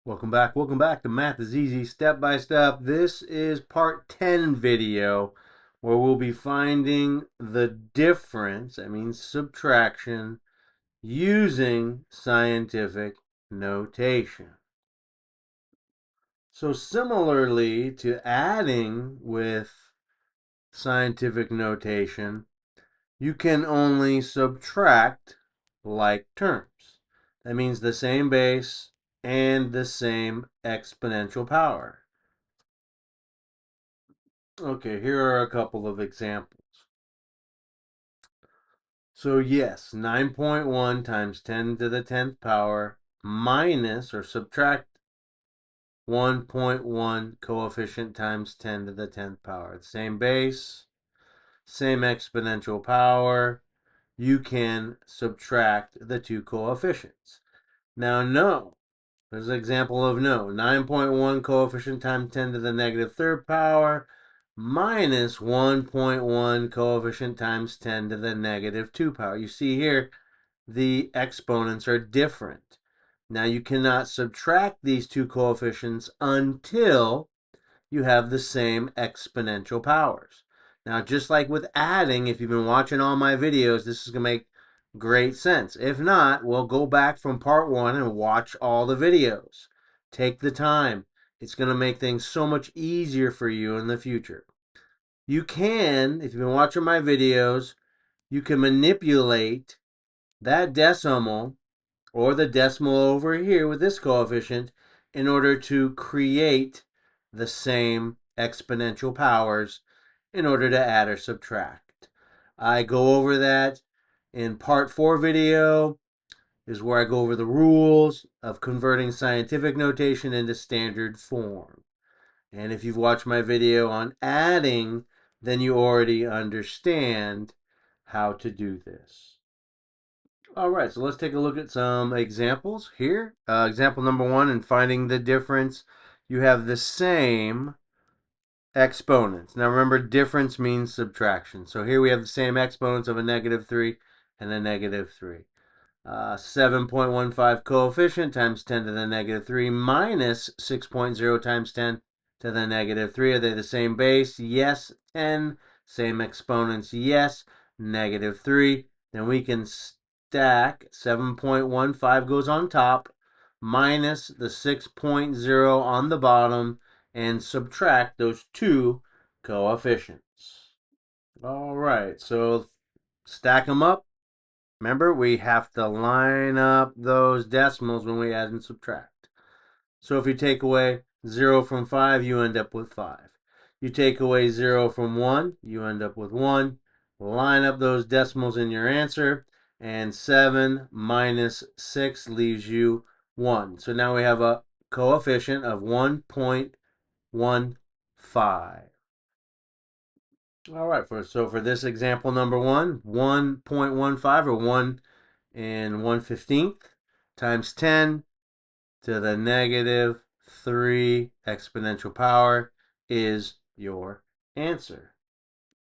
Welcome back to Math is Easy Step by Step. This is part 10 video where we'll be finding the difference, that means subtraction, using scientific notation. So similarly to adding with scientific notation, you can only subtract like terms. That means the same base and the same exponential power. Okay, here are a couple of examples. So yes, 9.1 times 10 to the 10th power minus or subtract 1.1 coefficient times 10 to the 10th power. Same base, same exponential power. You can subtract the two coefficients. Now, no. There's an example of no. 9.1 coefficient times 10 to the negative third power minus 1.1 coefficient times 10 to the negative 2 power. You see here, the exponents are different. Now, you cannot subtract these two coefficients until you have the same exponential powers. Now, just like with adding, if you've been watching all my videos, this is going to make great sense. If not, we'll go back from part 1 and watch all the videos. Take the time. It's going to make things so much easier for you in the future. You can, if you've been watching my videos, you can manipulate that decimal or the decimal over here with this coefficient in order to create the same exponential powers in order to add or subtract. I go over that in part 4 video, is where I go over the rules of converting scientific notation into standard form. And if you've watched my video on adding, then you already understand how to do this. All right, so let's take a look at some examples here. Example number 1, in finding the difference, you have the same exponents. Now remember, difference means subtraction. So here we have the same exponents of a negative 3 and a negative 3. 7.15 coefficient times 10 to the negative 3 minus 6.0 times 10 to the negative 3. Are they the same base? Yes. 10. Same exponents? Yes. Negative 3. Then we can stack 7.15 goes on top minus the 6.0 on the bottom and subtract those two coefficients. All right, so stack them up. Remember, we have to line up those decimals when we add and subtract. So if you take away 0 from 5, you end up with 5. You take away 0 from 1, you end up with 1. Line up those decimals in your answer, and 7 minus 6 leaves you 1. So now we have a coefficient of 1.15. All right, so for this example number 1, 1.15 or 1 and 1/15 times 10 to the negative 3 exponential power is your answer.